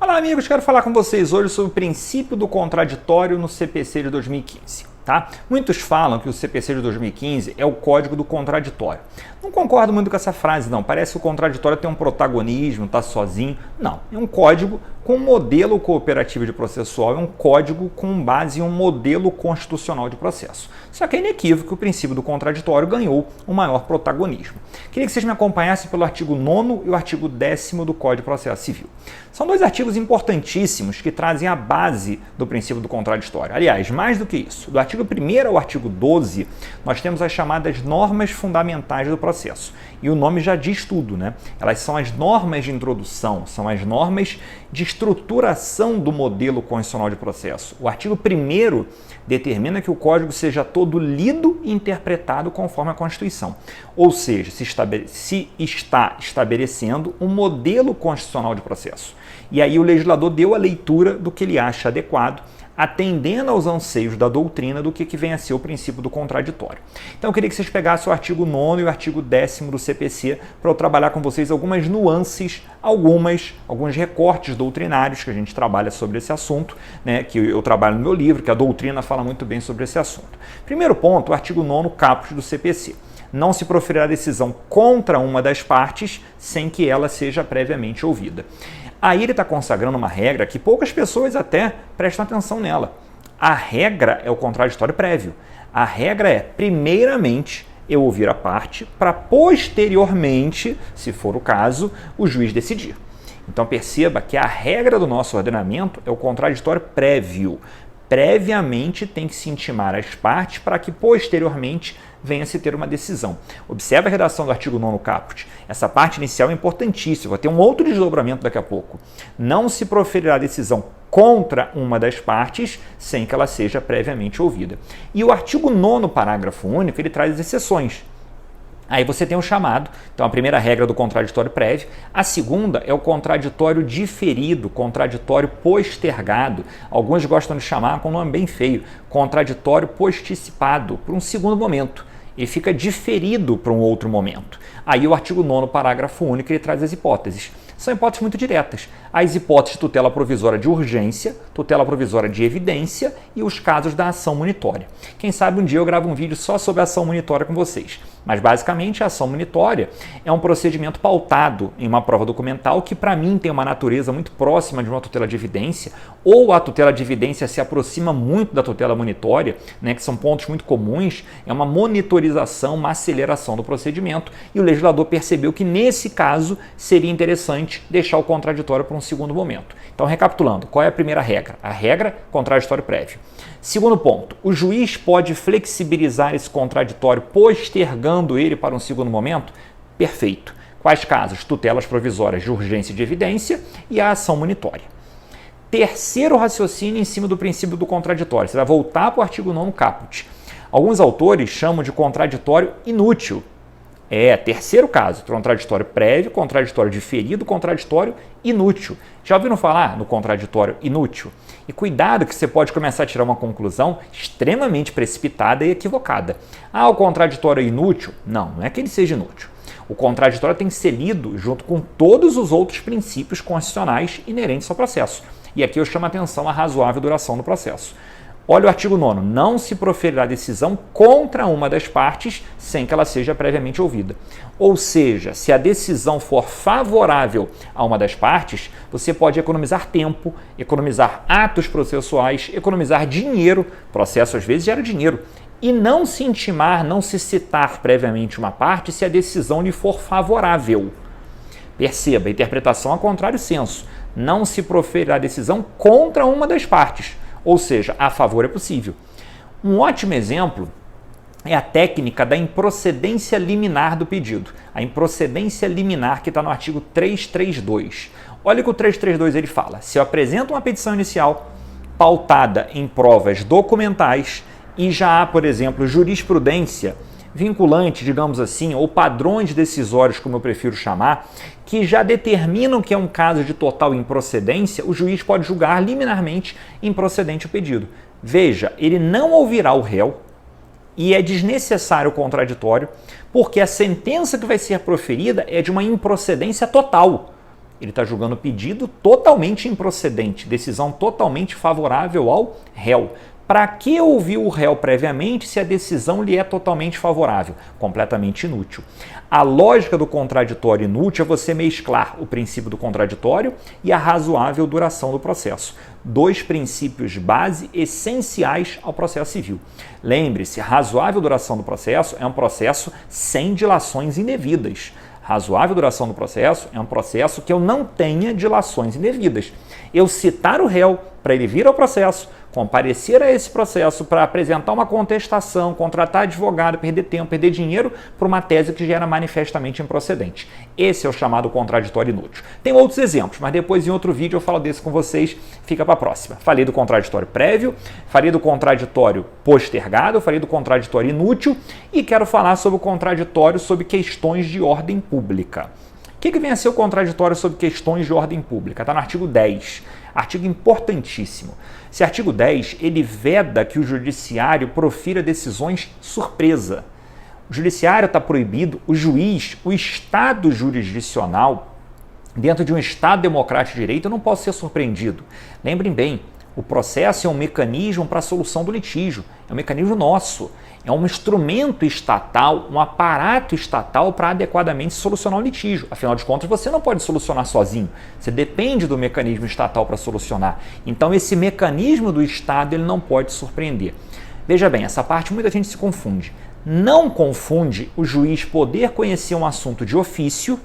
Olá amigos, quero falar com vocês hoje sobre o princípio do contraditório no CPC de 2015. Tá? Muitos falam que o CPC de 2015 é o código do contraditório. Não concordo muito com essa frase não, parece que o contraditório tem um protagonismo, está sozinho. Não, é um código com modelo cooperativo de processual, é um código com base em um modelo constitucional de processo. Só que é inequívoco que o princípio do contraditório ganhou um maior protagonismo. Queria que vocês me acompanhassem pelo artigo 9º e o artigo 10º do Código de Processo Civil. São dois artigos importantíssimos que trazem a base do princípio do contraditório. Aliás, mais do que isso, do artigo 1º ao artigo 12, nós temos as chamadas normas fundamentais do processo. E o nome já diz tudo, né? Elas são as normas de introdução, são as normas de estruturação do modelo constitucional de processo. O artigo 1º determina que o código seja todo lido e interpretado conforme a Constituição. Ou seja, se está estabelecendo um modelo constitucional de processo. E aí o legislador deu a leitura do que ele acha adequado, atendendo aos anseios da doutrina do que vem a ser o princípio do contraditório. Então eu queria que vocês pegassem o artigo 9º e o artigo 10º do CPC para eu trabalhar com vocês algumas nuances, alguns recortes doutrinários que a gente trabalha sobre esse assunto, né, que eu trabalho no meu livro, que a doutrina fala muito bem sobre esse assunto. Primeiro ponto, o artigo 9º caput do CPC. Não se proferirá decisão contra uma das partes sem que ela seja previamente ouvida. Aí ele está consagrando uma regra que poucas pessoas até prestam atenção nela. A regra é o contraditório prévio. A regra é, primeiramente, eu ouvir a parte para posteriormente, se for o caso, o juiz decidir. Então perceba que a regra do nosso ordenamento é o contraditório prévio. Previamente tem que se intimar as partes para que posteriormente venha-se ter uma decisão. Observe a redação do artigo 9º caput. Essa parte inicial é importantíssima, vai ter um outro desdobramento daqui a pouco. Não se proferirá decisão contra uma das partes sem que ela seja previamente ouvida. E o artigo 9º parágrafo único, ele traz as exceções. Aí você tem o chamado, então a primeira regra do contraditório prévio, a segunda é o contraditório diferido, contraditório postergado. Alguns gostam de chamar com um nome bem feio, contraditório posticipado, para um segundo momento. Ele fica diferido para um outro momento. Aí o artigo 9º parágrafo único, ele traz as hipóteses. São hipóteses muito diretas. As hipóteses de tutela provisória de urgência, tutela provisória de evidência e os casos da ação munitória. Quem sabe um dia eu gravo um vídeo só sobre a ação munitória com vocês. Mas basicamente a ação munitória é um procedimento pautado em uma prova documental que para mim tem uma natureza muito próxima de uma tutela de evidência, ou a tutela de evidência se aproxima muito da tutela munitória, né, que são pontos muito comuns, é uma monitorização, uma aceleração do procedimento, e o legislador percebeu que nesse caso seria interessante deixar o contraditório para um segundo momento. Então, recapitulando, qual é a primeira regra? A regra, contraditório prévio. Segundo ponto, o juiz pode flexibilizar esse contraditório postergando ele para um segundo momento? Perfeito. Quais casos? Tutelas provisórias de urgência e de evidência e a ação munitória. Terceiro raciocínio em cima do princípio do contraditório. Você vai voltar para o artigo 9º caput. Alguns autores chamam de contraditório inútil. Terceiro caso, contraditório prévio, contraditório diferido, contraditório inútil. Já ouviram falar no contraditório inútil? E cuidado que você pode começar a tirar uma conclusão extremamente precipitada e equivocada. O contraditório é inútil? Não é que ele seja inútil. O contraditório tem que ser lido junto com todos os outros princípios constitucionais inerentes ao processo. E aqui eu chamo a atenção à razoável duração do processo. Olha o artigo 9º, não se proferirá decisão contra uma das partes sem que ela seja previamente ouvida. Ou seja, se a decisão for favorável a uma das partes, você pode economizar tempo, economizar atos processuais, economizar dinheiro, processo às vezes gera dinheiro, e não se intimar, não se citar previamente uma parte se a decisão lhe for favorável. Perceba, interpretação a contrário senso, não se proferirá decisão contra uma das partes. Ou seja, a favor é possível. Um ótimo exemplo é a técnica da improcedência liminar do pedido. A improcedência liminar que está no artigo 332. Olha o que o 332 ele fala. Se eu apresento uma petição inicial pautada em provas documentais e já há, por exemplo, jurisprudência vinculante, digamos assim, ou padrões decisórios, como eu prefiro chamar, que já determinam que é um caso de total improcedência, o juiz pode julgar liminarmente improcedente o pedido. Veja, ele não ouvirá o réu e é desnecessário o contraditório, porque a sentença que vai ser proferida é de uma improcedência total. Ele está julgando o pedido totalmente improcedente, decisão totalmente favorável ao réu. Para que ouvir o réu previamente se a decisão lhe é totalmente favorável? Completamente inútil. A lógica do contraditório inútil é você mesclar o princípio do contraditório e a razoável duração do processo. Dois princípios base essenciais ao processo civil. Lembre-se, razoável duração do processo é um processo sem dilações indevidas. Razoável duração do processo é um processo que eu não tenha dilações indevidas. Eu citar o réu para ele vir ao processo, comparecer a esse processo para apresentar uma contestação, contratar advogado, perder tempo, perder dinheiro por uma tese que já era manifestamente improcedente. Esse é o chamado contraditório inútil. Tem outros exemplos, mas depois em outro vídeo eu falo desse com vocês, fica para a próxima. Falei do contraditório prévio, falei do contraditório postergado, falei do contraditório inútil e quero falar sobre o contraditório sobre questões de ordem pública. O que vem a ser o contraditório sobre questões de ordem pública? Está no artigo 10, artigo importantíssimo. Esse artigo 10, ele veda que o judiciário profira decisões surpresa. O judiciário está proibido, o juiz, o Estado jurisdicional, dentro de um Estado democrático de direito, não pode ser surpreendido. Lembrem bem, o processo é um mecanismo para a solução do litígio, é um mecanismo nosso, é um instrumento estatal, um aparato estatal para adequadamente solucionar o litígio. Afinal de contas, você não pode solucionar sozinho, você depende do mecanismo estatal para solucionar. Então, esse mecanismo do Estado ele não pode surpreender. Veja bem, essa parte muita gente se confunde. Não confunde o juiz poder conhecer um assunto de ofício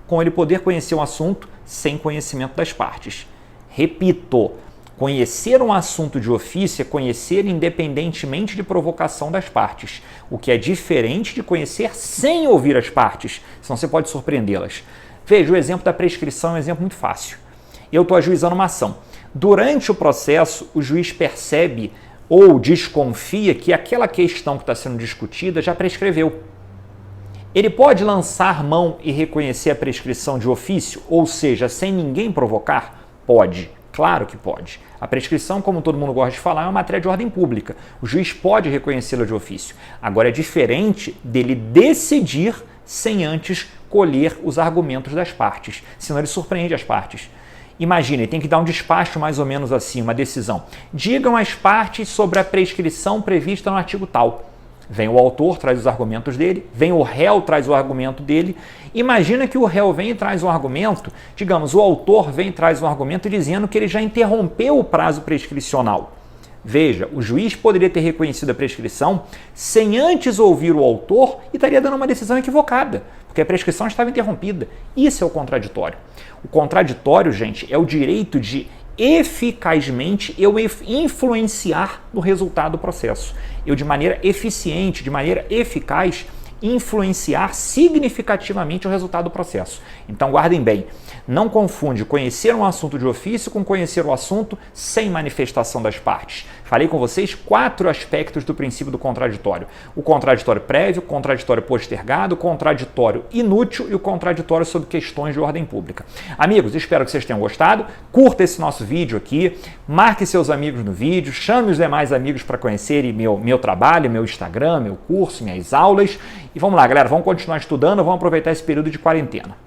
com ele poder conhecer um assunto sem conhecimento das partes. Repito, conhecer um assunto de ofício é conhecer independentemente de provocação das partes, o que é diferente de conhecer sem ouvir as partes, senão você pode surpreendê-las. Veja, o exemplo da prescrição é um exemplo muito fácil. Eu estou ajuizando uma ação. Durante o processo, o juiz percebe ou desconfia que aquela questão que está sendo discutida já prescreveu. Ele pode lançar mão e reconhecer a prescrição de ofício, ou seja, sem ninguém provocar? Pode. Claro que pode. A prescrição, como todo mundo gosta de falar, é uma matéria de ordem pública. O juiz pode reconhecê-la de ofício. Agora, é diferente dele decidir sem antes colher os argumentos das partes, senão ele surpreende as partes. Imagina, ele tem que dar um despacho mais ou menos assim, uma decisão. Digam as partes sobre a prescrição prevista no artigo tal. Vem o autor, traz os argumentos dele, vem o réu, traz o argumento dele. Imagina que o réu vem e traz um argumento, digamos, o autor vem e traz um argumento dizendo que ele já interrompeu o prazo prescricional. Veja, o juiz poderia ter reconhecido a prescrição sem antes ouvir o autor e estaria dando uma decisão equivocada, porque a prescrição estava interrompida. Isso é o contraditório. O contraditório, gente, é o direito de eficazmente eu influenciar no resultado do processo. Eu, de maneira eficiente, de maneira eficaz, influenciar significativamente o resultado do processo. Então, guardem bem, não confunde conhecer um assunto de ofício com conhecer o assunto sem manifestação das partes. Falei com vocês 4 aspectos do princípio do contraditório. O contraditório prévio, o contraditório postergado, o contraditório inútil e o contraditório sobre questões de ordem pública. Amigos, espero que vocês tenham gostado. Curta esse nosso vídeo aqui, marque seus amigos no vídeo, chame os demais amigos para conhecerem meu trabalho, meu Instagram, meu curso, minhas aulas. E vamos lá, galera, vamos continuar estudando, vamos aproveitar esse período de quarentena.